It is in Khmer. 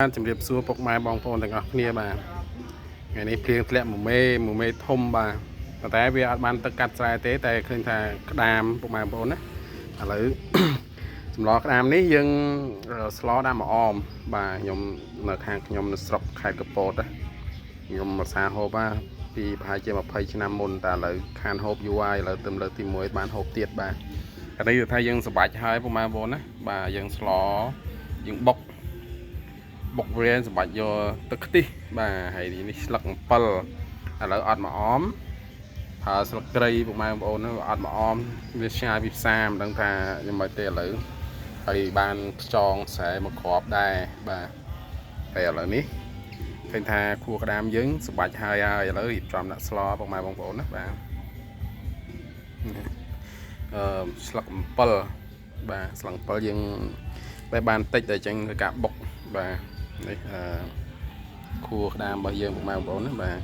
ជំរាបសួរពុកម៉ែបងប្អូនទាំងអស់គ្នាបាទថ្ងៃនេះភ្លៀងធ្លាក់មួយមេធំបាទប៉ុន្តែវាអត់បានទឹកកាត់ស្រែទេតែឃើញថាក្តាមពុកម៉ែបងប្អូនណាឥឡូវ សម្លក្តាមនេះយើងស្លដាក់មកអមបាទខ្ញុំនៅខាងខ្ញុំនៅស្រុកខេត្តកពតខ្ញុំមកសាហូបបាទពីប្រហែលជា20ឆ្នាំមុនតែឥឡូវខានហូបយូរហើយឥឡូវទៅលើកទី1បានហូបទៀតបាទឥឡូវថាយើងសម្បាច់ហើយពុកម៉ែបងប្អូនណាបាទយើងស្លយើងបុកវាសម្បាច់យកទឹកខ្ទិះបាទហើយនេះស្លឹកអំពិលឥឡូវអត់មកអមប្រើស្លឹកគ្រៃពុកម៉ែបងប្អូនអត់មកអមវាឆ្ងាយពីផ្សារមិនដឹងថាយ៉ាងម៉េចទេឥឡូវហើយបានខ្យងស្រែមកគ្រាប់ដែរបាទតែឥឡូវនេះឃើញថាខួរក្តាមយើងសម្បាច់ហើយឥឡូវរៀបចំដាក់ស្លពុកម៉ែបងប្អូនណាបាទស្លឹកអំពិលបាទស្លឹកអំពិលយើងបែបបានតិចតែអញ្ចឹងគឺការបុកបាទនេះខួរក្តាមរបស់យើងពុកម៉ែបងប្អូនណាបាទ